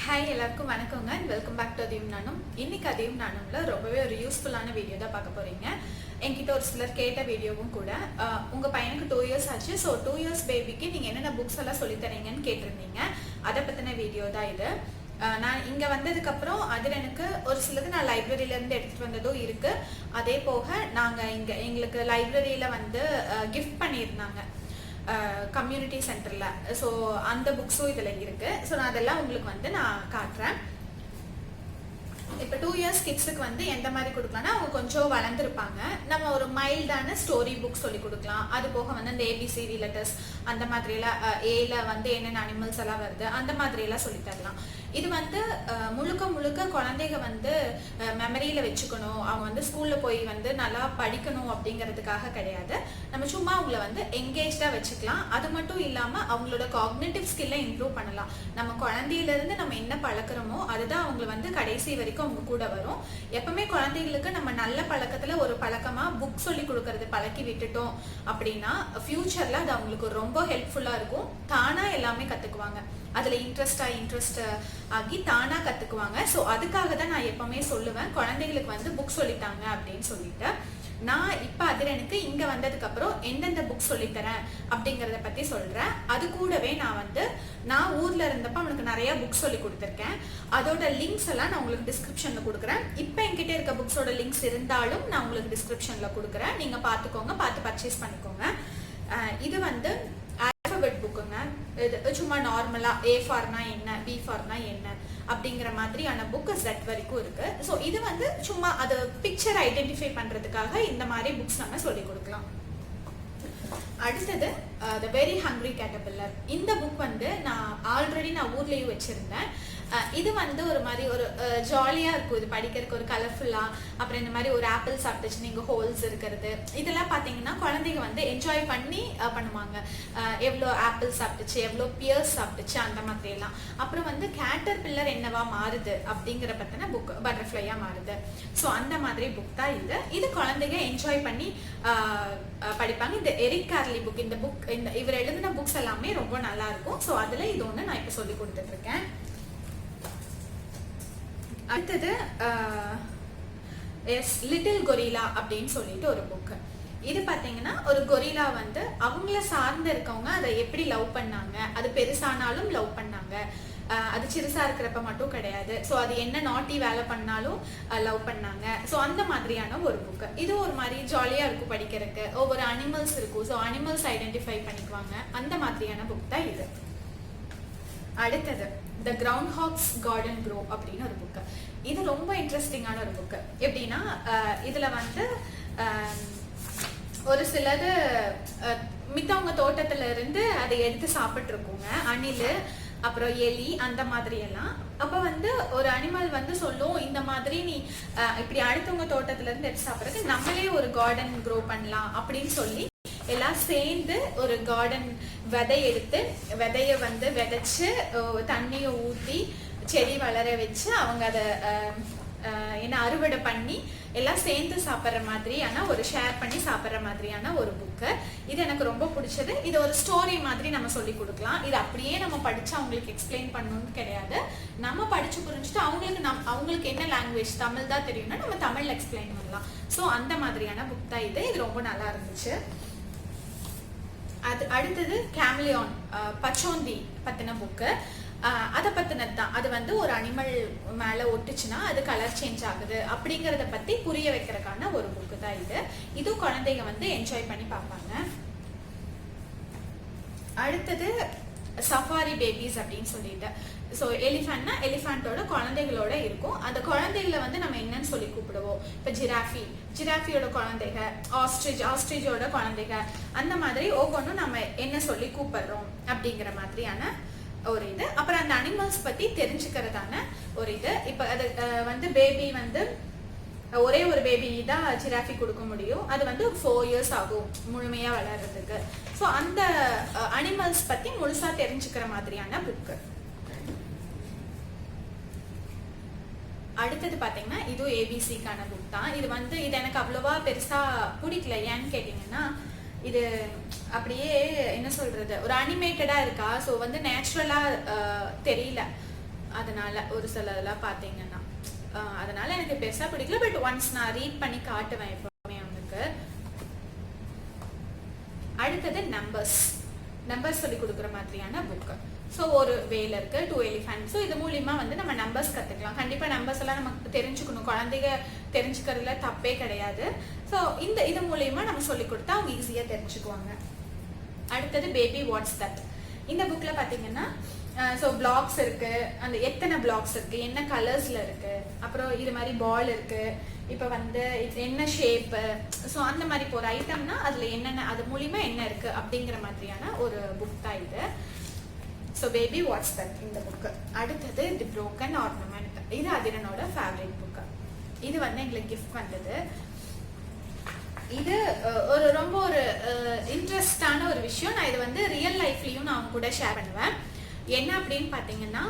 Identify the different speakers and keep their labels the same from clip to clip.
Speaker 1: Hi எல்லாருக்கும் வணக்கங்க and welcome back to அதையும் நானும். இன்னைக்கு அதையும் நானும்ல ரொம்பவே ஒரு யூஸ்ஃபுல்லான வீடியோ தான் பார்க்க போறீங்க. என்கிட்ட ஒரு சிலர் கேட்ட வீடியோவும் கூட. உங்க பையனுக்கு 2 இயர்ஸ் ஆச்சு. ஸோ 2 இயர்ஸ் பேபிக்கு நீங்க என்னென்ன புக்ஸ் எல்லாம் சொல்லி தரீங்கன்னு கேட்டிருந்தீங்க. அதை பத்தின வீடியோ தான் இது. நான் இங்க வந்ததுக்கு அப்புறம் அதில் எனக்கு ஒரு சிலது நான் லைப்ரரியில இருந்து எடுத்துட்டு வந்ததும் இருக்கு. அதே போக நாங்க இங்க எங்களுக்கு லைப்ரரியில வந்து கிஃப்ட் பண்ணியிருந்தாங்க கம்யூனிட்டி சென்டர்ல. ஸோ அந்த புக்ஸும் இதுல இருக்கு. ஸோ நான் அதெல்லாம் உங்களுக்கு வந்து நான் காட்டுறேன். இப்போ 2 இயர்ஸ் கிட்ஸுக்கு வந்து எந்த மாதிரி கொடுக்கலாம்னா, அவங்க கொஞ்சம் வளர்ந்துருப்பாங்க. நம்ம ஒரு மைல்டான ஸ்டோரி புக் சொல்லி கொடுக்கலாம். அது போக வந்து அந்த ஏபிசிடி லெட்டர்ஸ் அந்த மாதிரியெல்லாம் ஏல வந்து என்னென்ன அனிமல்ஸ் எல்லாம் வருது அந்த மாதிரியெல்லாம் சொல்லி தரலாம். இது வந்து முழுக்க முழுக்க குழந்தைங்க வந்து மெமரியில வச்சுக்கணும், அவங்க வந்து ஸ்கூல்ல போய் வந்து நல்லா படிக்கணும் அப்படிங்கிறதுக்காக கிடையாது. நம்ம சும்மா அவங்கள வந்து என்கேஜ்டா வச்சுக்கலாம். அது மட்டும் இல்லாம அவங்களோட காக்னிட்டிவ் ஸ்கில்லை இம்ப்ரூவ் பண்ணலாம். நம்ம குழந்தையில இருந்து நம்ம என்ன பழக்கிறோமோ அதுதான் அவங்களை வந்து கடைசி வரைக்கும் அவங்க கூட வரும். எப்பவுமே குழந்தைகளுக்கு நம்ம நல்ல பழக்கத்துல ஒரு பழக்கமா புக் சொல்லி கொடுக்கறது பழக்கி விட்டுட்டோம் அப்படின்னா ஃபியூச்சர்ல அது அவங்களுக்கு ரொம்ப ஹெல்ப்ஃபுல்லா இருக்கும். தானா எல்லாமே கத்துக்குவாங்க. அதுல இன்ட்ரெஸ்ட் ஆகி தானா கத்துக்குவாங்க. ஸோ அதுக்காக தான் நான் எப்பவுமே சொல்லுவேன், குழந்தைகளுக்கு வந்து புக் சொல்லித்தாங்க அப்படின்னு சொல்லிட்டு. நான் இப்ப அதில் எனக்கு இங்க வந்ததுக்கு அப்புறம் எந்தெந்த புக் சொல்லித்தரேன் அப்படிங்கறத பத்தி சொல்றேன். அது கூடவே நான் ஊர்ல இருந்தப்ப அவனுக்கு நிறைய புக் சொல்லி கொடுத்துருக்கேன். அதோட லிங்க்ஸ் எல்லாம் நான் உங்களுக்கு டிஸ்கிரிப்ஷன்ல கொடுக்குறேன். இப்ப என்கிட்ட இருக்க புக்ஸோட லிங்க்ஸ் இருந்தாலும் நான் உங்களுக்கு டிஸ்கிரிப்ஷன்ல கொடுக்குறேன். நீங்க பாத்துக்கோங்க, பார்த்து பர்ச்சேஸ் பண்ணிக்கோங்க. இது வந்து ஆல்பபெட் புக்குங்க. இது சும்மா நார்மலா A ஃபார்னா என்ன, B ஃபார்னா என்ன அப்படிங்கிற மாதிரியான புக் Z வரைக்கும் இருக்கு. ஸோ இது வந்து சும்மா அது பிக்சர் ஐடென்டிஃபை பண்றதுக்காக இந்த மாதிரி புக்ஸ் நம்ம சொல்லி கொடுக்கலாம். அடுத்தது த வெரி ஹங்க்ரி கேட்டர்பில்லர். இந்த புக் வந்து நான் ஆல்ரெடி ஊர்லயும் வச்சிருந்தேன். இது வந்து ஒரு மாதிரி ஒரு ஜாலியா இருக்கும். இது படிக்கிறதுக்கு ஒரு கலர்ஃபுல்லா. அப்புறம் இந்த மாதிரி ஒரு ஆப்பிள் சாப்பிட்டுச்சு நீங்க ஹோல்ஸ் இருக்கிறது இதெல்லாம் பாத்தீங்கன்னா குழந்தைங்க வந்து என்ஜாய் பண்ணி பண்ணுவாங்க. எவ்வளோ ஆப்பிள் சாப்பிட்டுச்சு, எவ்வளோ பியர்ஸ் சாப்பிட்டுச்சு அந்த மாதிரி எல்லாம். அப்புறம் வந்து கேட்டர்பில்லர் என்னவா மாறுது அப்படிங்கிற பத்தின புக், பட்டர்ஃப்ளையா மாறுது. ஸோ அந்த மாதிரி புக் தான் இது. இது குழந்தைங்க என்ஜாய் பண்ணி படிப்பாங்க. இந்த எரிக் கார்லி புக், இந்த புக் இவர் எழுதின புக்ஸ் எல்லாமே ரொம்ப நல்லா இருக்கும். ஸோ அதுல இது ஒன்று நான் இப்போ சொல்லி கொடுத்துட்டு இருக்கேன். அடுத்தது லிட்டில் கொரிலா அப்படின்னு சொல்லிட்டு ஒரு புக். இது பாத்தீங்கன்னா ஒரு கொரிலா வந்து அவங்கள சார்ந்து இருக்கவங்க அதை எப்படி லவ் பண்ணாங்க, அது பெருசானாலும் லவ் பண்ணாங்க, அது சிறுசா இருக்கிறப்ப மட்டும் கிடையாது. ஸோ அது என்ன நாட்டி வேலை பண்ணாலும் லவ் பண்ணாங்க. ஸோ அந்த மாதிரியான ஒரு புக். இது ஒரு மாதிரி ஜாலியா இருக்கும் படிக்கிறதுக்கு. ஒவ்வொரு அனிமல்ஸ் இருக்கும். ஸோ அனிமல்ஸ் ஐடென்டிஃபை பண்ணிக்குவாங்க. அந்த மாதிரியான புக் தான் இது. அடுத்தது த கிரவுண்ட்ஹாக்ஸ் கார்டன் க்ரோ அப்படின்னு ஒரு புக்கு. இது ரொம்ப இன்ட்ரெஸ்டிங்கான ஒரு புக்கு. எப்படின்னா இதுல வந்து ஒரு சிலது மித்தவங்க தோட்டத்துல இருந்து அதை எடுத்து சாப்பிட்டு இருக்குங்க. அணில், அப்புறம் எலி அந்த மாதிரி எல்லாம். அப்ப வந்து ஒரு அனிமல் வந்து சொல்லும், இந்த மாதிரி நீ இப்படி அடுத்தவங்க தோட்டத்துல இருந்து எடுத்து சாப்பிட்றதுக்கு நம்மளே ஒரு கார்டன் க்ரோ பண்ணலாம் அப்படின்னு சொல்லி எல்லாம் சேர்ந்து ஒரு கார்டன் விதை எடுத்து விதைய வந்து விதைச்சு தண்ணியை ஊற்றி செடி வளர வச்சு அவங்க அதை என்ன அறுவடை பண்ணி எல்லாம் சேர்ந்து சாப்பிட்ற மாதிரியான ஒரு ஷேர் பண்ணி சாப்பிட்ற மாதிரியான ஒரு புக்கு. இது எனக்கு ரொம்ப பிடிச்சது. இது ஒரு ஸ்டோரி மாதிரி நம்ம சொல்லி கொடுக்கலாம். இது அப்படியே நம்ம படிச்சு அவங்களுக்கு எக்ஸ்பிளைன் பண்ணணும்னு கிடையாது. நம்ம படிச்சு புரிஞ்சுட்டு அவங்களுக்கு என்ன லாங்குவேஜ், தமிழ் தான் தெரியும்னா நம்ம தமிழ்ல எக்ஸ்பிளைன் பண்ணலாம். ஸோ அந்த மாதிரியான புக் தான் இது. இது ரொம்ப நல்லா இருந்துச்சு. அது அடுத்தது கேம்லியான், பச்சோந்தி பத்தின புக்கு. அதை பத்தினது தான். அது வந்து ஒரு அனிமல் மேல ஒட்டுச்சுன்னா அது கலர் சேஞ்ச் ஆகுது அப்படிங்கறத பத்தி புரிய வைக்கிறதுக்கான ஒரு புக்கு தான் இது. இதுவும் குழந்தைங்க வந்து என்ஜாய் பண்ணி பார்ப்பாங்க. அடுத்தது சஃபாரி பேபிஸ் அப்படின்னு சொல்லிட்டு. ஸோ எலிஃபண்ட்னா எலிஃபண்டோட குழந்தைகளோட இருக்கும். அந்த குழந்தைகளை வந்து நம்ம என்னன்னு சொல்லி கூப்பிடுவோம். இப்போ ஜிராஃபியோட குழந்தைங்க, ஆஸ்ட்ரிச்சோட குழந்தைங்க, அந்த மாதிரி ஒவ்வொன்றும் நம்ம என்ன சொல்லி கூப்பிடுறோம் அப்படிங்கிற மாதிரியான ஒரு இது. அப்புறம் அந்த அனிமல்ஸ் பத்தி தெரிஞ்சுக்கிறதான ஒரு இது. இப்போ அது வந்து பேபி வந்து ஒரே ஒரு பேபி தான் ஜிராஃபி கொடுக்க முடியும். அது வந்து 4 இயர்ஸ் ஆகும் முழுமையா வளர்றதுக்கு. ஸோ அந்த அனிமல்ஸ் பத்தி முழுசா தெரிஞ்சுக்கிற மாதிரியான புக்கு. அடுத்தது பாத்தீங்கன்னா இதுவும் ஏபிசிக்கான புக் தான். இது எனக்கு அவ்வளவா பெருசா பிடிக்கல. ஏன்னு கேட்டீங்கன்னா இது அப்படியே என்ன சொல்றது, ஒரு அனிமேட்டடா இருக்கா. ஸோ வந்து நேச்சுரலா தெரியல. அதனால ஒரு சிலதெல்லாம் பார்த்தீங்கன்னா அதனால எனக்கு பெருசாக பிடிக்கல. பட் ஒன்ஸ் நான் ரீட் பண்ணி காட்டுவேன் எப்பவுமே அவனுக்கு. அடுத்தது நம்பர்ஸ் சொல்லி கொடுக்குற மாதிரியான புக்கு. ஸோ ஒரு வேல் இருக்கு, 2 எலிஃபென்ட். ஸோ இது மூலியமா வந்து நம்ம நம்பர்ஸ் கற்றுக்கலாம். கண்டிப்பாக நம்பர்ஸ் எல்லாம் நமக்கு தெரிஞ்சுக்கணும். குழந்தைங்க தெரிஞ்சுக்கிறதுல தப்பே கிடையாது. ஸோ இது மூலியமா நம்ம சொல்லி கொடுத்தா அவங்க ஈஸியாக தெரிஞ்சுக்குவாங்க. அடுத்தது பேபி வாட்ஸ் தட். இந்த புக்கில் பார்த்தீங்கன்னா ஸோ பிளாக்ஸ் இருக்கு, அந்த எத்தனை பிளாக்ஸ் இருக்கு, என்ன கலர்ஸ்ல இருக்கு, அப்புறம் இது மாதிரி பால் இருக்கு, இப்போ வந்து என்ன ஷேப்பு, ஸோ அந்த மாதிரி இப்போ ஒரு ஐட்டம்னா அதில் என்னென்ன அது மூலியமா என்ன இருக்கு அப்படிங்கிற மாதிரியான ஒரு புக் தான் இது. ஸோ பேபி வாட்ஸ் தட் இந்த புக்கு. அடுத்தது தி ப்ரோக்கன் ஆர்னமெண்ட். இது அதிரனோட ஃபேவரட் புக்கு. இது வந்து எங்களுக்கு கிஃப்ட் வந்தது. இது ரொம்ப ஒரு இன்ட்ரெஸ்டான ஒரு விஷயம். நான் இது வந்து ரியல் லைஃப்லயும் நான் அவங்க கூட ஷேர் பண்ணுவேன். என்ன அப்படின்னு பார்த்தீங்கன்னா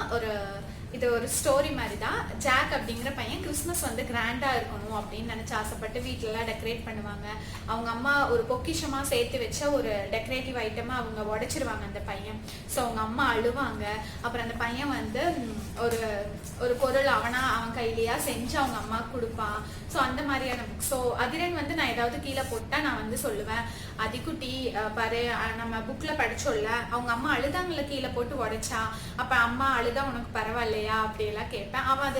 Speaker 1: இது ஒரு ஸ்டோரி மாதிரி தான். ஜாக் அப்படிங்கிற பையன் கிறிஸ்மஸ் வந்து கிராண்டா இருக்கணும் அப்படின்னு நினைச்சு ஆசைப்பட்டு வீட்டிலலாம் டெக்கரேட் பண்ணுவாங்க. அவங்க அம்மா ஒரு பொக்கிஷமா சேர்த்து வச்ச ஒரு டெக்கரேட்டிவ் ஐட்டமா அவங்க உடைச்சிருவாங்க அந்த பையன். ஸோ அவங்க அம்மா அழுவாங்க. அப்புறம் அந்த பையன் வந்து ஒரு பொருள் அவன் கையிலேயா செஞ்சு அவங்க அம்மா கொடுப்பான். ஸோ அந்த மாதிரியான புக். ஸோ அதிரன் வந்து நான் ஏதாவது கீழே போட்டா நான் வந்து சொல்லுவேன், அதிகுட்டி பாரு நம்ம புக்ல படிச்சோம்ல, அவங்க அம்மா அழுதாங்கள கீழே போட்டு உடைச்சா, அப்ப அம்மா அழுதா உனக்கு பரவாயில்லையா அப்படியெல்லாம் கேட்பேன். அவன்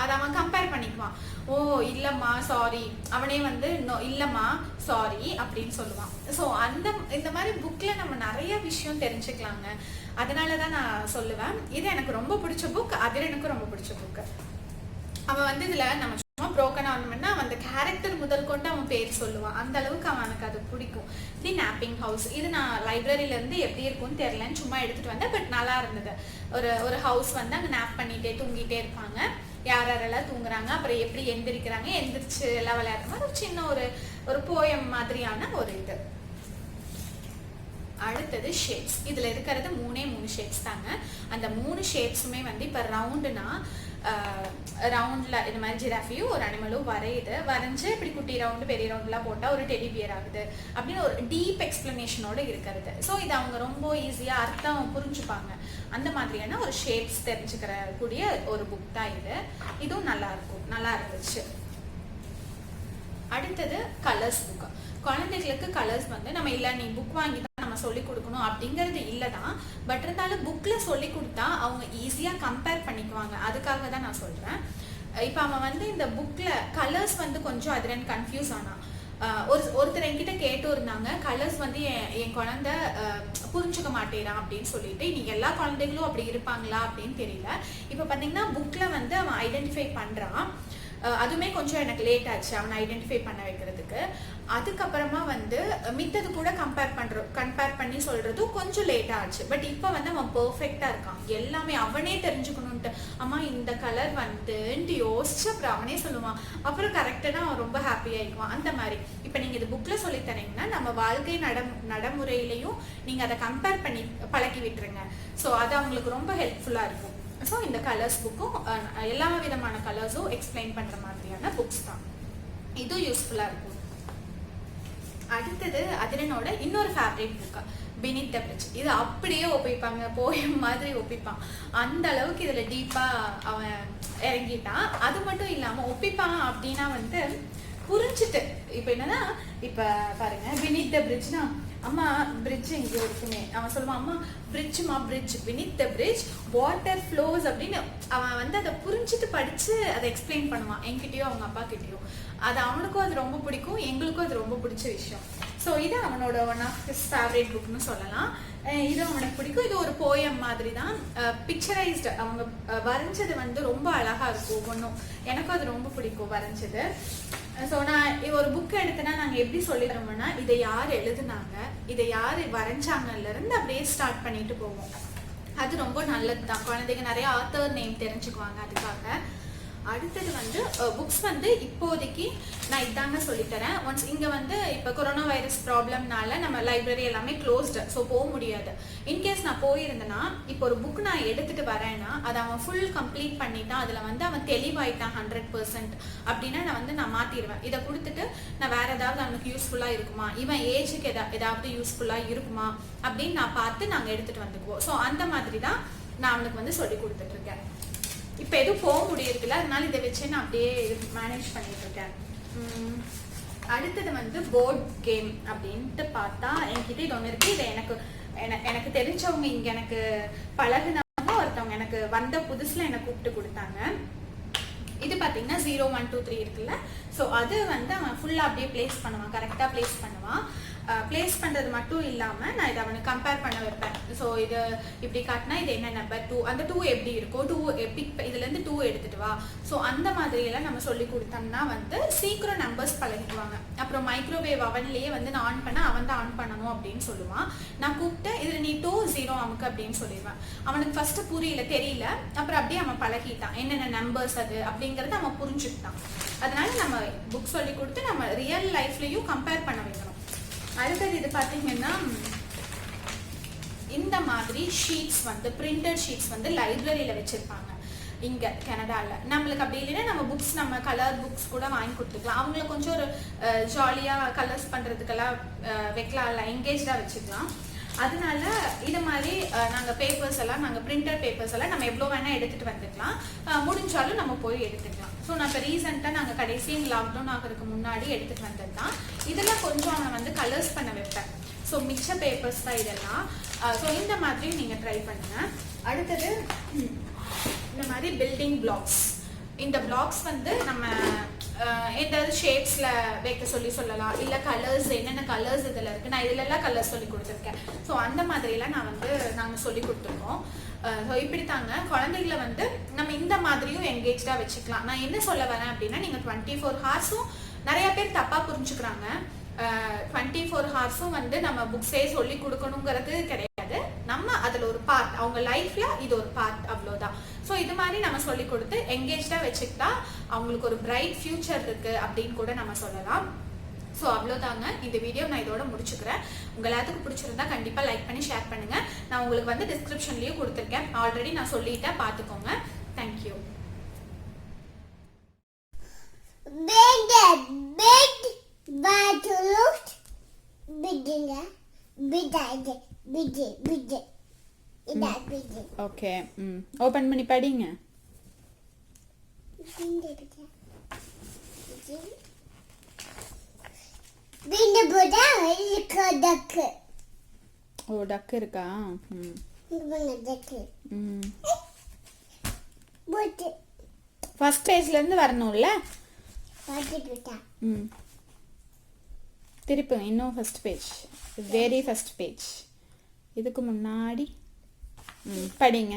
Speaker 1: அதை அவன் கம்பேர் பண்ணிக்குவான். ஓ இல்லம்மா சாரி, அவனே வந்து இல்லம்மா சாரி அப்படின்னு சொல்லுவான். ஸோ இந்த மாதிரி புக்ல நம்ம நிறைய விஷயம் தெரிஞ்சுக்கலாங்க. அதனாலதான் நான் சொல்லுவேன் இது எனக்கு ரொம்ப பிடிச்ச புக். அதிரனுக்கும் ரொம்ப பிடிச்ச புக். அவன் வந்து இதுல நம்ம ப்ரோக்கன் ஆர்னமெண்ட்னா அவன் அந்த கேரக்டர் முதல் கொண்டு அவன் பேர் சொல்லுவான். அந்த அளவுக்கு அவனுக்கு அது பிடிக்கும். தி நாப்பிங் ஹவுஸ். இது நான் லைப்ரரியில இருந்து எப்படி இருக்கும்னு தெரியலன்னு சும்மா எடுத்துட்டு வந்தேன். பட் நல்லா இருந்தது. ஒரு ஹவுஸ் வந்து அங்கே நாப் பண்ணிட்டே தூங்கிட்டே இருப்பாங்க. யாரெல்லாம் தூங்குறாங்க, அப்புறம் எப்படி எந்திரிக்கிறாங்க, எந்திரிச்சு எல்லாம் விளையாடுற மாதிரி ஒரு சின்ன ஒரு போயம் மாதிரியான ஒரு இது. அடுத்தது ஷேப்ஸ். இதுல இருக்கிறது 3 ஷேப்ஸ் தாங்க. அந்த 3 ஷேப்ஸுமே வந்து இப்ப ரவுண்டுனா ரவுண்ட்ல இந்த மாதிரி ஜிராஃபியும் ஒரு அனிமலும் வரைஞ்சு இப்படி குட்டி ரவுண்டு பெரிய ரவுண்ட்லாம் போட்டா ஒரு டெடி பியர் ஆகுது அப்படின்னு ஒரு டீப் எக்ஸ்பிளனேஷனோட இருக்கிறது. ஸோ இது அவங்க ரொம்ப ஈஸியா அர்த்தம் புரிஞ்சுப்பாங்க. அந்த மாதிரியான ஒரு ஷேப்ஸ் தெரிஞ்சுக்கிற கூடிய ஒரு புக் தான் இது. இதுவும் நல்லா இருந்துச்சு. அடுத்தது கலர்ஸ் புக். குழந்தைகளுக்கு கலர்ஸ் வந்து நம்ம இல்லை நீ புக் வாங்கி தான் நம்ம சொல்லி கொடுக்கணும் அப்படிங்கிறது இல்லைதான். பட் இருந்தாலும் புக்ல சொல்லி கொடுத்தா அவங்க ஈஸியா கம்பேர் பண்ணிக்குவாங்க. அதுக்காக தான் நான் சொல்றேன். இப்போ அவன் வந்து இந்த புக்ல கலர்ஸ் வந்து கொஞ்சம் அதிரன் கன்ஃபியூஸ் ஆனான். ஒருத்தர் என்கிட்ட கேட்டு இருந்தாங்க, கலர்ஸ் வந்து என் குழந்தை புரிஞ்சுக்க மாட்டேறான் அப்படின்னு சொல்லிட்டு. நீங்க எல்லா குழந்தைகளும் அப்படி இருப்பாங்களா அப்படின்னு தெரியல. இப்போ பாத்தீங்கன்னா புக்ல வந்து அவன் ஐடென்டிஃபை பண்றான். அதுவுமே கொஞ்சம் எனக்கு லேட் ஆச்சு அவனை ஐடென்டிஃபை பண்ண வைக்கிறதுக்கு. அதுக்கப்புறமா வந்து மித்தது கூட கம்பேர் பண்ணி சொல்றதும் கொஞ்சம் லேட் ஆச்சு. பட் இப்போ வந்து அவன் பெர்ஃபெக்டா இருக்கான். எல்லாமே அவனே தெரிஞ்சுக்கணும்ட்டு அம்மா இந்த கலர் வந்துட்டு யோசிச்சு அப்புறம் அவனே சொல்லுவான். அப்புறம் கரெக்டாக அவன் ரொம்ப ஹாப்பி ஆயிக்குவான். அந்த மாதிரி இப்போ நீங்க இது புக்ல சொல்லி தரீங்கன்னா நம்ம வாழ்க்கை நடைமுறையிலையும் நீங்க அதை கம்பேர் பண்ணி பழக்கி விட்டுருங்க. ஸோ அது அவங்களுக்கு ரொம்ப ஹெல்ப்ஃபுல்லா இருக்கும். ஸோ இந்த கலர்ஸ் புக்கும் எல்லா விதமான கலர்ஸும் எக்ஸ்பிளைன் பண்ற மாதிரியான புக்ஸ் தான். இதுவும் யூஸ்ஃபுல்லா இருக்கும். அடுத்தது அதிரனோட இன்னொரு ஃபேவரட் புக் பீனித் தி பிரிட்ஜ். இது அப்படியே ஒப்பிப்பாங்க, போயம் மாதிரி ஒப்பிப்பான். அந்த அளவுக்கு இதுல டீப்பா அவன் இறங்கிட்டான். அது மட்டும் இல்லாம ஒப்பிப்பான் அப்படின்னா வந்து புரிஞ்சுட்டு இப்ப என்னன்னா இப்ப பாருங்க பீனித் தி பிரிட்ஜ்னா அம்மா பிரிட்ஜ் எங்கேயோ இருக்குமே அவன் சொல்லுவான், அம்மா பிரிட்ஜ்மா bridge beneath the bridge water flows அப்படின்னு அவன் வந்து அதை புரிஞ்சுட்டு படிச்சு அதை எக்ஸ்பிளைன் பண்ணுவான் என்கிட்டயோ அவங்க அப்பா கிட்டயோ. அது அவனுக்கும் அது ரொம்ப பிடிக்கும், எங்களுக்கும் அது ரொம்ப பிடிச்ச விஷயம். ஸோ இது அவனோட ஒன் ஆஃப் ஹிஸ் ஃபேவரட் புக்னு சொல்லலாம். இது அவனுக்கு பிடிக்கும். இது ஒரு போயம் மாதிரி தான், பிக்சரைஸ்டு. அவங்க வரைஞ்சது வந்து ரொம்ப அழகா இருக்கும் ஒவ்வொன்றும். எனக்கும் அது ரொம்ப பிடிக்கும் வரைஞ்சது. ஸோ நான் ஒரு புக் எடுத்தேன்னா நாங்கள் எப்படி சொல்லிடுறோம்னா இதை யார் எழுதுனாங்க, இதை யார் வரைஞ்சாங்கல்ல இருந்து அப்படியே ஸ்டார்ட் பண்ணிட்டு போவோம். அது ரொம்ப நல்லது தான். குழந்தைங்க நிறைய ஆத்தர் நேம் தெரிஞ்சுக்குவாங்க அதுக்காக. அடுத்தது வந்து புக்ஸ் வந்து இப்போதைக்கு நான் இதாங்க சொல்லித்தரேன். ஒன்ஸ் இங்கே வந்து இப்போ கொரோனா வைரஸ் ப்ராப்ளம்னால நம்ம லைப்ரரி எல்லாமே க்ளோஸ்டு. ஸோ போக முடியாது. இன்கேஸ் நான் போயிருந்தேன்னா இப்போ ஒரு புக் நான் எடுத்துகிட்டு வரேன்னா அதை அவன் ஃபுல் கம்ப்ளீட் பண்ணிட்டான், அதில் வந்து அவன் தெளிவாயிட்டான் 100% அப்படின்னா நான் மாற்றிடுவேன். இதை கொடுத்துட்டு நான் வேறு ஏதாவது அவனுக்கு யூஸ்ஃபுல்லாக இருக்குமா, இவன் ஏஜுக்கு ஏதாவது யூஸ்ஃபுல்லாக இருக்குமா அப்படின்னு நான் பார்த்து நாங்கள் எடுத்துகிட்டு வந்துக்குவோம். ஸோ அந்த மாதிரி தான் நான் அவனுக்கு வந்து சொல்லி கொடுத்துட்டு இருக்கேன். இப்போ எதுவும் போக முடியறதில்ல, அதனால இதை வச்சு நான் அப்படியே மேனேஜ் பண்ணிட்டு இருக்கேன். அடுத்தது வந்து போர்ட் கேம் அப்படின்ட்டு பார்த்தா என்கிட்ட இது ஒன்று இருக்கு. இது எனக்கு தெரிஞ்சவங்க இங்கே எனக்கு பழகுனவங்க ஒருத்தவங்க எனக்கு வந்த புதுசுல என்னை கூப்பிட்டு கொடுத்தாங்க. இது பார்த்தீங்கன்னா 0 1 2 3 இருக்குல்ல, ஸோ அது வந்து அவன் ஃபுல்லாக அப்படியே பிளேஸ் பண்ணுவான், கரெக்டாக பிளேஸ் பண்ணுவான். பிளேஸ் பண்ணுறது மட்டும் இல்லாமல் நான் இதை அவனுக்கு கம்பேர் பண்ண வைப்பேன். ஸோ இது இப்படி காட்டினா இது என்ன நம்பர் 2, அந்த 2 எப்படி இருக்கும், 2 எப்படி இதுலேருந்து 2 எடுத்துட்டு வா. ஸோ அந்த மாதிரியெல்லாம் நம்ம சொல்லி கொடுத்தோம்னா வந்து சீக்கிரம் நம்பர்ஸ் பழகிடுவாங்க. அப்புறம் மைக்ரோவேவ் அவன்லேயே வந்து நான் ஆன் பண்ண அவன் தான் ஆன் பண்ணணும் அப்படின்னு சொல்லுவான். நான் கூப்பிட்டு இதில் நீ 2 0 அமுக்கு அப்படின்னு சொல்லிடுவேன். அவனுக்கு ஃபர்ஸ்ட் புரியல, தெரியல, அப்புறம் அப்படியே அவன் பழகிட்டான் என்னென்ன நம்பர்ஸ் அது அப்படிங்கிறத அவன் புரிஞ்சுக்கிட்டான். அதனால நம்ம புக் சொல்லி கொடுத்து நம்ம ரியல் லைஃப்லையும் கம்பேர் பண்ண வைக்கணும். அடுத்தது இது பார்த்தீங்கன்னா இந்த மாதிரி ஷீட்ஸ் வந்து பிரிண்டட் ஷீட்ஸ் வந்து லைப்ரரியில் வச்சுருப்பாங்க இங்கே கனடாவில். நம்மளுக்கு அப்படி இல்லைன்னா நம்ம புக்ஸ் நம்ம கலர் புக்ஸ் கூட வாங்கி கொடுத்துக்கலாம். அவங்கள கொஞ்சம் ஒரு ஜாலியாக கலர்ஸ் பண்ணுறதுக்கெல்லாம் வைக்கலாம்ல, எங்கேஜாக வச்சுக்கலாம். அதனால இது மாதிரி நாங்கள் பேப்பர்ஸ் எல்லாம் நாங்கள் பிரிண்டட் பேப்பர்ஸ் எல்லாம் நம்ம எவ்வளோ வேணால் எடுத்துகிட்டு வந்துக்கலாம், முடிஞ்சாலும் நம்ம போய் எடுத்துக்கலாம். ஸோ நான் இப்போ ரீசெண்டாக நாங்கள் கடைசி லாக்டவுன் ஆகிறதுக்கு முன்னாடி எடுத்துகிட்டு வந்தது தான். இதெல்லாம் கொஞ்சம் அவனை வந்து கலர்ஸ் பண்ண வைப்பேன். ஸோ மிச்ச பேப்பர்ஸ் தான் இதெல்லாம். ஸோ இந்த மாதிரி நீங்கள் ட்ரை பண்ணுங்கள். அடுத்தது இந்த மாதிரி பில்டிங் பிளாக்ஸ். இந்த பிளாக்ஸ் வந்து நம்ம ஏதாவது ஷேப்ஸில் வைக்க சொல்லலாம், இல்லை கலர்ஸ் என்னென்ன கலர்ஸ் இதில் இருக்குது, நான் இதிலெல்லாம் கலர்ஸ் சொல்லி கொடுத்துருக்கேன். ஸோ அந்த மாதிரிலாம் நாங்கள் சொல்லி கொடுத்துருக்கோம். ஸோ இப்படி தாங்க குழந்தைகளை வந்து நம்ம இந்த மாதிரியும் என்கேஜாக வச்சுக்கலாம். நான் என்ன சொல்ல வரேன் அப்படின்னா, நீங்கள் 24 ஹார்ஸும் நிறைய பேர் தப்பாக புரிஞ்சுக்கிறாங்க. 24 ஹார்ஸும் வந்து நம்ம புக்ஸே சொல்லி கொடுக்கணுங்கிறது கிடையாது. நம்ம அதில் ஒரு பார்ட், அவங்க லைஃப்ல இது ஒரு பார்ட், அவ்வளோதான். ஸோ இது மாதிரி நம்ம சொல்லி கொடுத்து என்கேஜாக வச்சுக்கிட்டா அவங்களுக்கு ஒரு பிரைட் ஃபியூச்சர் இருக்கு அப்படின்னு கூட நம்ம சொல்லலாம். ஸோ அவ்வளோதாங்க இந்த வீடியோ நான் இதோட முடிச்சுக்கிறேன். உங்கள் எல்லாத்துக்கும் பிடிச்சிருந்தா கண்டிப்பாக லைக் பண்ணி ஷேர் பண்ணுங்க. நான் உங்களுக்கு வந்து டிஸ்கிரிப்ஷன்லேயும் கொடுத்துருக்கேன், ஆல்ரெடி நான் சொல்லிட்டேன், பார்த்துக்கோங்க. தேங்க்யூ. ஓகே, ஓபன் பண்ணி படிங்க. ஓ டக் இருக்கா? ஃபர்ஸ்ட் பேஜ்ல இருந்து வரணும்ல, திருப்பி இன்னும் first page, very first page, இதுக்கு முன்னாடி படிங்க.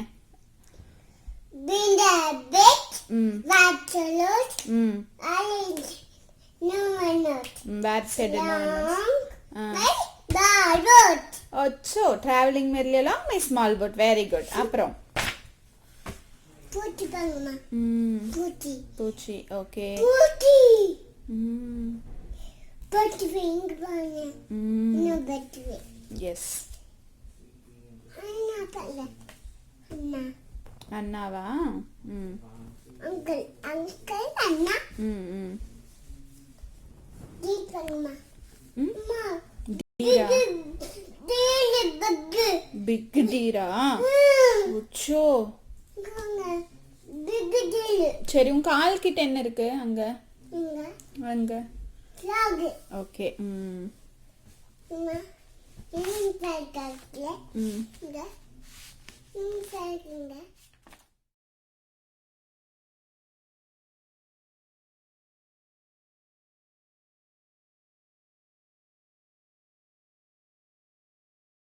Speaker 1: अच्छा, traveling मेरे लिए long my small boat, very good. அப்புறம் பூச்சி பாருமா, பூச்சி, ஓகே, பூச்சி, பூச்சி இங்க பாருங்க, இன்னும் பூச்சி, எஸ், அண்ணா பாருங்க, அண்ணாவா, அங்கிள் அண்ணா, டி பாருமா, அம்மா பிக் டீரா, உச்சோ, சரி உன் கால் கிட்ட என்ன இருக்கு அங்க? அங்க ஓகே. ம்